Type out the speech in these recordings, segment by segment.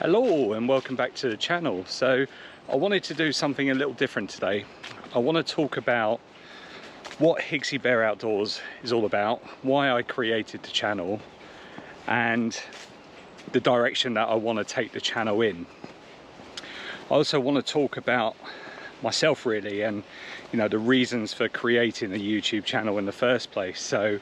Hello and welcome back to the channel. So I wanted to do something a little different today. I want to talk about what Higgsybear Outdoors is all about, why I created the channel, and the direction that I want to take the channel in. I also want to talk about myself really, and the reasons for creating a YouTube channel in the first place. So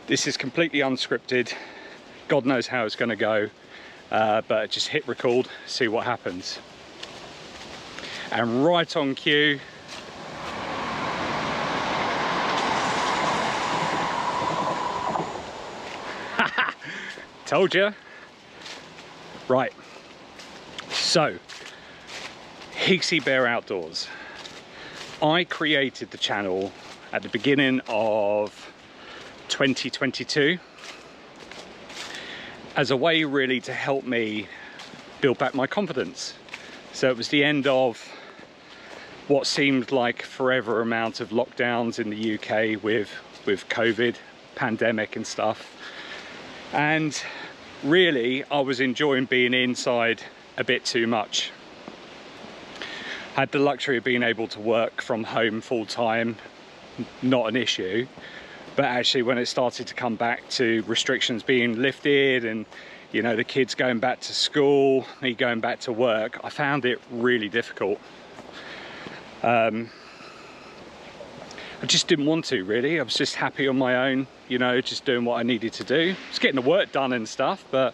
this is completely unscripted. God knows how it's going to go. But just hit record, see what happens. And right on cue, told you. Right, so Higgsybear Outdoors. I created the channel at the beginning of 2022 as a way really to help me build back my confidence. So it was the end of what seemed like forever amount of lockdowns in the UK with COVID, pandemic and stuff. And really, I was enjoying being inside a bit too much. Had the luxury of being able to work from home full time, not an issue. But actually when it started to come back to restrictions being lifted and the kids going back to school, me going back to work, I found it really difficult. I just didn't want to really. I was just happy on my own, just doing what I needed to do. I was getting the work done and stuff, but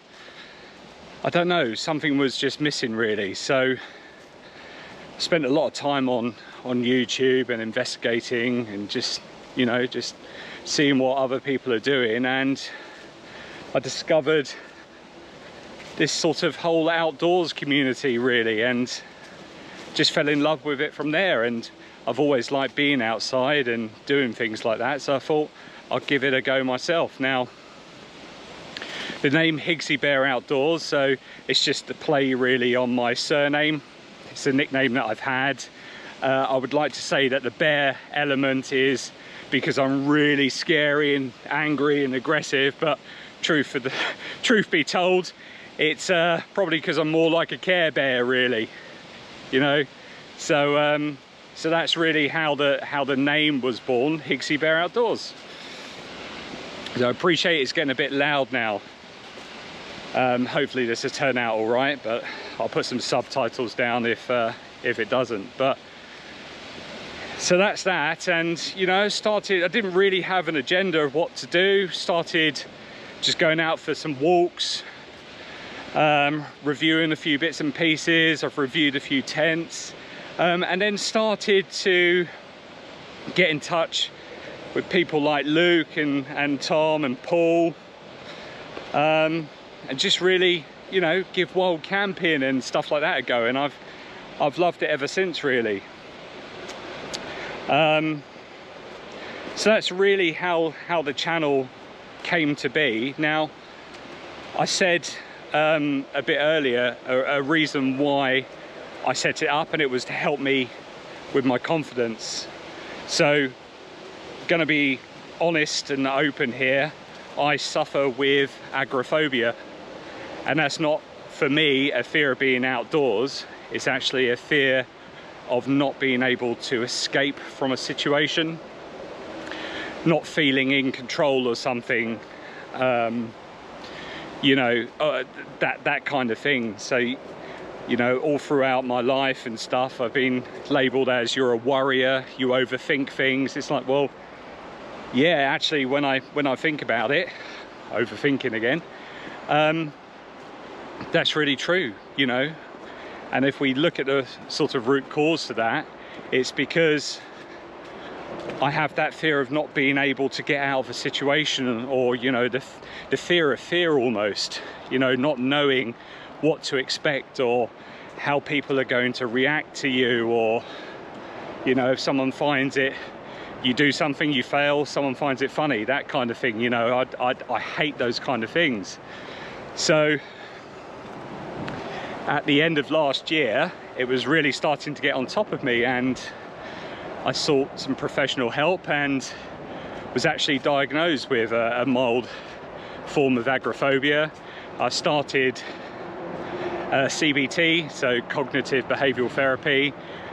I don't know, something was just missing really. So I spent a lot of time on YouTube and investigating and just seeing what other people are doing, and I discovered this sort of whole outdoors community really, and just fell in love with it from there. And I've always liked being outside and doing things like that, so I thought I'll give it a go myself. Now the name Higgsybear Outdoors, so it's just the play really on my surname. It's a nickname that I've had. I would like to say that the bear element is because I'm really scary and angry and aggressive, but truth be told, it's probably because I'm more like a Care Bear really, so that's really how the name was born, Higgsybear Outdoors. So I appreciate it's getting a bit loud now. Hopefully this will turn out all right, but I'll put some subtitles down if it doesn't. But so that's that. And I didn't really have an agenda of what to do. Started just going out for some walks, reviewing a few bits and pieces. I've reviewed a few tents, and then started to get in touch with people like Luke and Tom and Paul, and just really give wild camping and stuff like that a go. And I've loved it ever since really. So that's really how the channel came to be. Now I said a bit earlier a reason why I set it up, and it was to help me with my confidence. So gonna be honest and open here, I suffer with agoraphobia, and that's not for me a fear of being outdoors. It's actually a fear of not being able to escape from a situation, not feeling in control or something, that kind of thing. So all throughout my life and stuff, I've been labeled as you're a worrier, you overthink things. It's like, well, yeah, actually when I think about it, overthinking again, that's really true. And if we look at the sort of root cause to that, it's because I have that fear of not being able to get out of a situation, or the fear of fear almost, not knowing what to expect or how people are going to react to you, or if someone finds it, you do something, you fail, someone finds it funny, that kind of thing. I hate those kind of things. So at the end of last year, it was really starting to get on top of me, and I sought some professional help and was actually diagnosed with a mild form of agoraphobia. I started CBT, so cognitive behavioural therapy,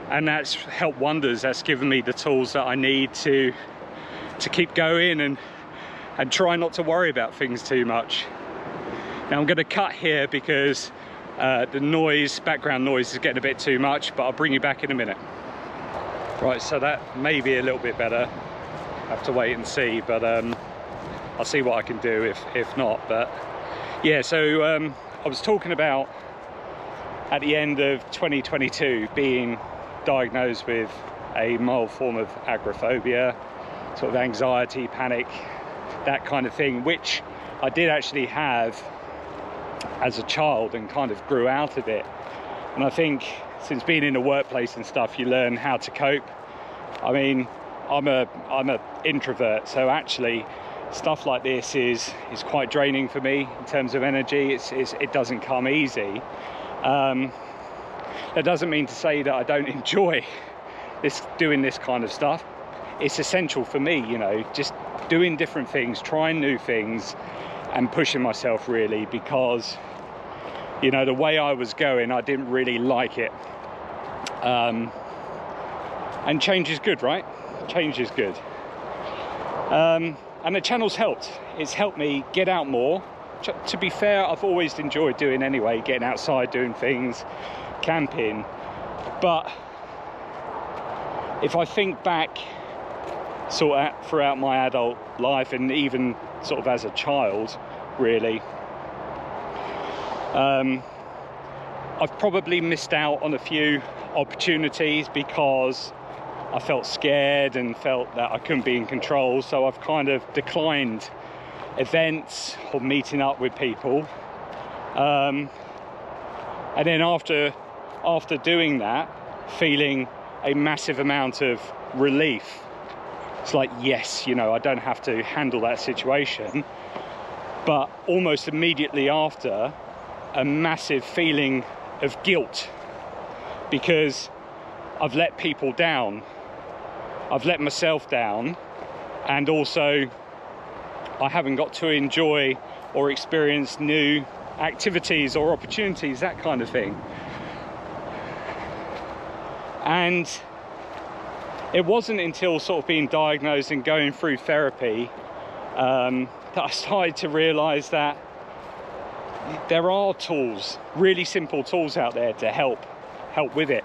and that's helped wonders. That's given me the tools that I need to keep going and try not to worry about things too much. Now I'm going to cut here because the background noise is getting a bit too much, but I'll bring you back in a minute. Right, so that may be a little bit better. Have to wait and see, but I'll see what I can do if not. But yeah, so I was talking about at the end of 2022 being diagnosed with a mild form of agoraphobia, sort of anxiety, panic, that kind of thing, which I did actually have as a child and kind of grew out of it. And I think since being in the workplace and stuff, you learn how to cope. I mean, I'm a introvert, so actually stuff like this is quite draining for me in terms of energy. It doesn't come easy. That doesn't mean to say that I don't enjoy doing this kind of stuff. It's essential for me, you know, just doing different things, trying new things and pushing myself really, because, you know, the way I was going, I didn't really like it. And change is good, right? Change is good. And the channel's helped. It's helped me get out more. To be fair, I've always enjoyed doing anyway, getting outside, doing things, camping. But if I think back sort of throughout my adult life, and even sort of as a child, really, I've probably missed out on a few opportunities because I felt scared and felt that I couldn't be in control. So I've kind of declined events or meeting up with people. And then after doing that, feeling a massive amount of relief. It's like, yes, you know, I don't have to handle that situation. But almost immediately after, a massive feeling of guilt, because I've let people down. I've let myself down, and also I haven't got to enjoy or experience new activities or opportunities, that kind of thing. And it wasn't until sort of being diagnosed and going through therapy that I started to realise that there are tools, really simple tools out there to help with it.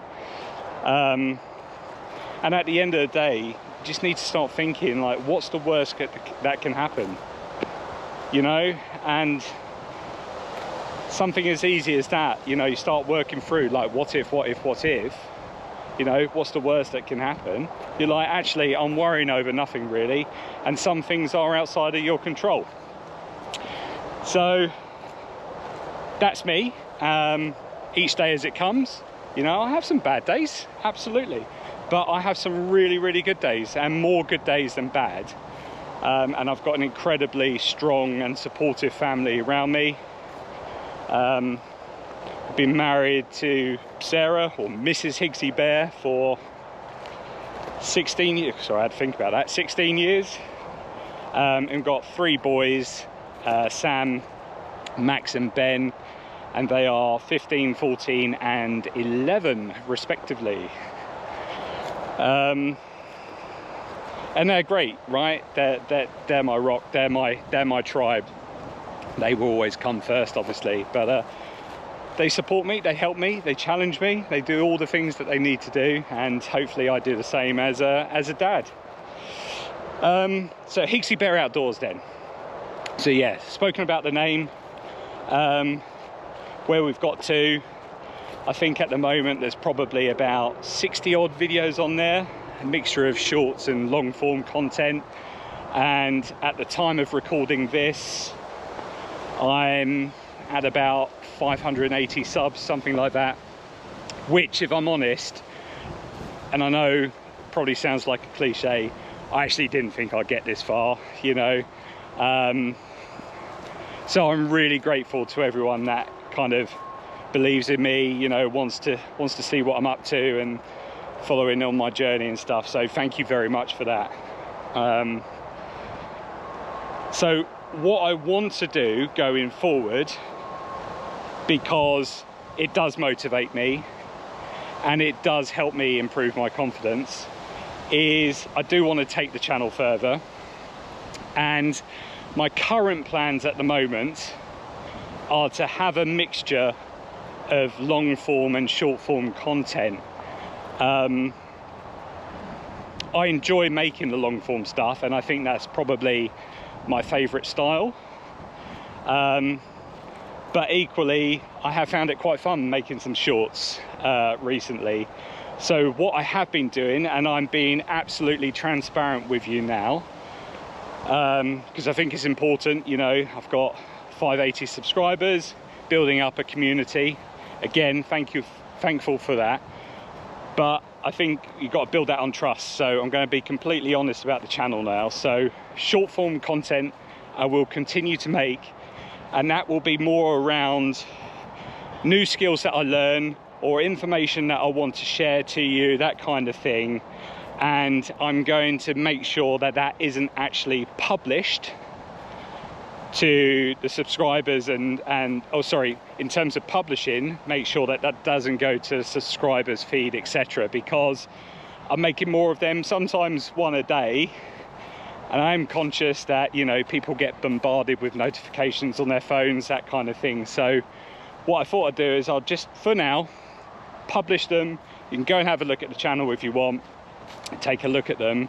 And at the end of the day, you just need to start thinking, like, what's the worst that can happen? You know, and something as easy as that, you know, you start working through, like, what if, you know, what's the worst that can happen? You're like, actually, I'm worrying over nothing really, and some things are outside of your control. So that's me. Each day as it comes. You know, I have some bad days, absolutely, but I have some really, really good days, and more good days than bad. And I've got an incredibly strong and supportive family around me. I've been married to Sarah, or Mrs. Higgsybear, for 16 years. Sorry, I had to think about that. 16 years. And got 3 boys, Sam, Max and Ben, and they are 15, 14 and 11 respectively. And they're great, right? They're my rock, they're my tribe. They will always come first, obviously, but they support me, they help me, they challenge me, they do all the things that they need to do, and hopefully I do the same as a dad. So Higgsybear Outdoors then. So yeah, spoken about the name, where we've got to. I think at the moment there's probably about 60 odd videos on there, a mixture of shorts and long form content. And at the time of recording this, I'm at about 580 subs, something like that, which, if I'm honest, and I know probably sounds like a cliche, I actually didn't think I'd get this far, you know. So I'm really grateful to everyone that kind of believes in me, you know, wants to see what I'm up to and following on my journey and stuff. So thank you very much for that. So what I want to do going forward, because it does motivate me and it does help me improve my confidence is I do want to take the channel further, and my current plans at the moment are to have a mixture of long form and short form content. I enjoy making the long form stuff, and I think that's probably my favorite style, but equally I have found it quite fun making some shorts recently. So what I have been doing, and I'm being absolutely transparent with you now, because I think it's important, you know, I've got 580 subscribers, building up a community. Again, thankful for that, but I think you've got to build that on trust. So I'm going to be completely honest about the channel now. So short form content I will continue to make, and that will be more around new skills that I learn or information that I want to share to you, that kind of thing. And I'm going to make sure that that isn't actually published to the subscribers, and oh sorry, in terms of publishing, make sure that that doesn't go to subscribers feed, etc., because I'm making more of them, sometimes one a day, and I'm conscious that, you know, people get bombarded with notifications on their phones, that kind of thing. So what I thought I'd do is I'll just, for now, publish them. You can go and have a look at the channel if you want, take a look at them,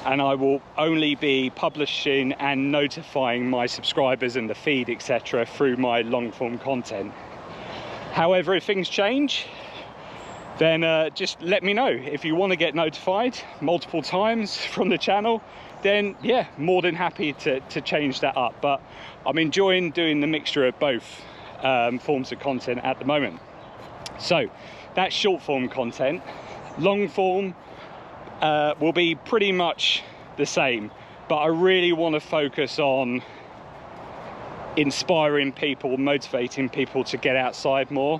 and I will only be publishing and notifying my subscribers and the feed, etc., through my long form content. However, if things change, then just let me know. If you want to get notified multiple times from the channel, then yeah, more than happy to change that up. But I'm enjoying doing the mixture of both forms of content at the moment. So that's short form content. Long form will be pretty much the same, but I really want to focus on inspiring people, motivating people to get outside more.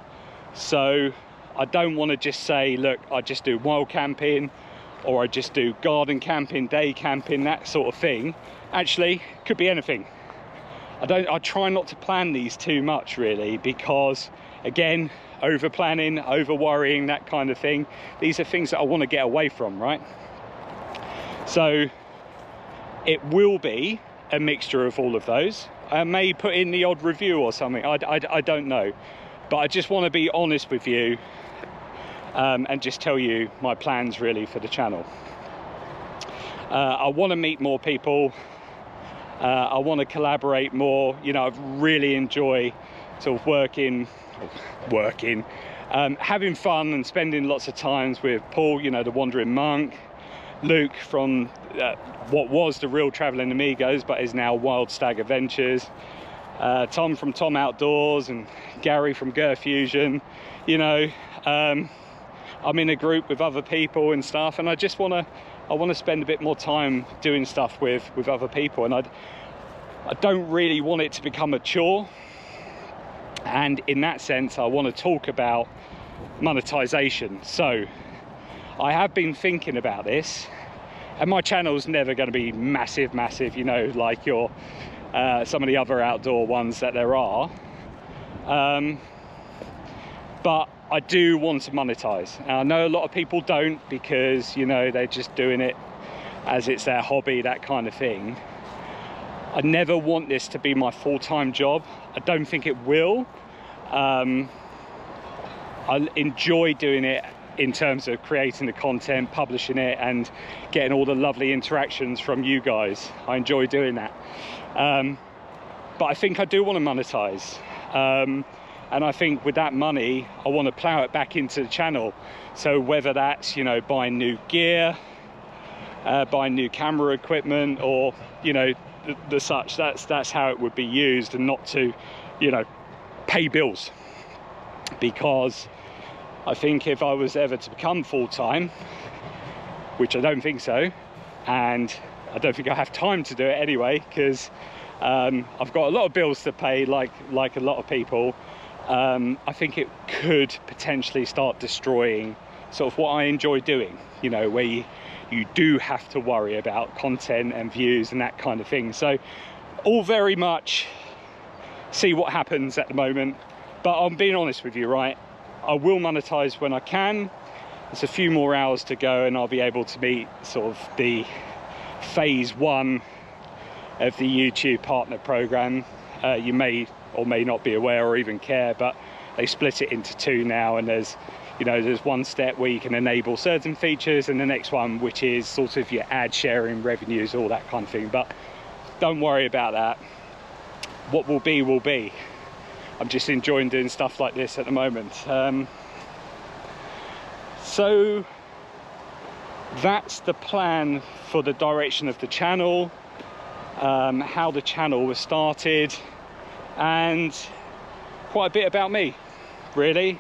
So I don't want to just say, look, I just do wild camping, or I just do garden camping, day camping, that sort of thing. Actually, could be anything. I try not to plan these too much, really, because again, over planning, over worrying, that kind of thing, these are things that I want to get away from, right? So it will be a mixture of all of those. I may put in the odd review or something, I don't know, but I just want to be honest with you, and just tell you my plans really for the channel. I want to meet more people, I want to collaborate more. You know, I really enjoy sort of working, having fun and spending lots of times with Paul, you know, the Wandering Monk, Luke from what was the Real Travelling Amigos but is now Wild Stag Adventures, Tom from Tom Outdoors, and Gary from Ger Fusion. You know, I'm in a group with other people and stuff, and I just want to spend a bit more time doing stuff with other people, and I don't really want it to become a chore. And in that sense, I want to talk about monetization. So I have been thinking about this, and my channel's never going to be massive, you know, like your some of the other outdoor ones that there are, but I do want to monetize. Now, I know a lot of people don't, because, you know, they're just doing it as it's their hobby, that kind of thing. I never want this to be my full-time job. I don't think it will. I enjoy doing it in terms of creating the content, publishing it, and getting all the lovely interactions from you guys. I enjoy doing that. But I think I do want to monetize. And I think with that money, I want to plow it back into the channel. So whether that's, you know, buying new gear, buying new camera equipment, or, you know, the such, that's how it would be used, and not to, you know, pay bills. Because I think if I was ever to become full-time, which I don't think so, and I don't think I have time to do it anyway, because I've got a lot of bills to pay, like a lot of people. I think it could potentially start destroying sort of what I enjoy doing, you know, where you do have to worry about content and views and that kind of thing. So all very much see what happens at the moment. But I'm being honest with you, right? I will monetize when I can. There's a few more hours to go and I'll be able to meet sort of the phase 1 of the YouTube partner program. You may or may not be aware or even care, but they split it into 2 now, and there's, you know, there's one step where you can enable certain features, and the next one which is sort of your ad sharing, revenues, all that kind of thing. But don't worry about that. What will be will be. I'm just enjoying doing stuff like this at the moment. So that's the plan for the direction of the channel, how the channel was started, and quite a bit about me, really.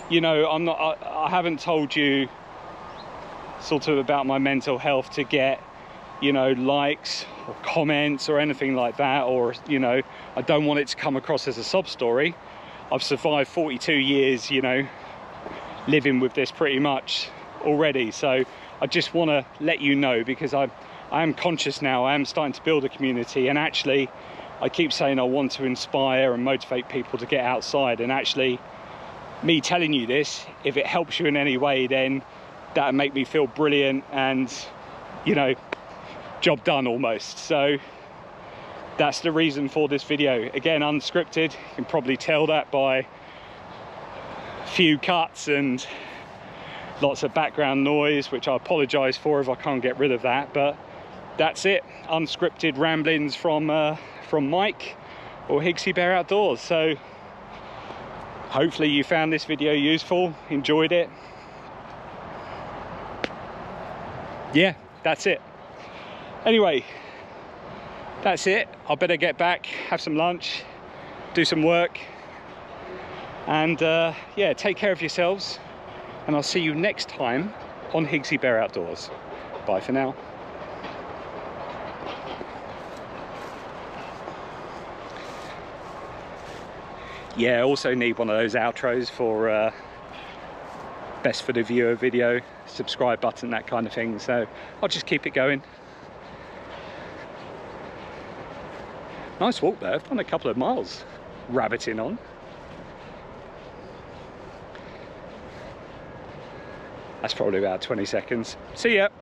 You know, I haven't told you sort of about my mental health to get, you know, likes or comments or anything like that, or, you know, I don't want it to come across as a sob story. I've survived 42 years, you know, living with this pretty much already. So I just want to let you know, because I am conscious now. I am starting to build a community, and actually I keep saying I want to inspire and motivate people to get outside, and actually me telling you this, if it helps you in any way, then that'll make me feel brilliant, and, you know, job done almost. So that's the reason for this video. Again, unscripted. You can probably tell that by a few cuts and lots of background noise, which I apologize for if I can't get rid of that, but that's it. Unscripted ramblings from Mike or Higgsybear Outdoors. So hopefully you found this video useful, enjoyed it. Yeah, that's it. Anyway, that's it. I better get back, have some lunch, do some work, and yeah, take care of yourselves, and I'll see you next time on Higgsybear Outdoors. Bye for now. Yeah, I also need one of those outros for best for the viewer video, subscribe button, that kind of thing. So I'll just keep it going. Nice walk there. I've done a couple of miles rabbiting on. That's probably about 20 seconds. See ya.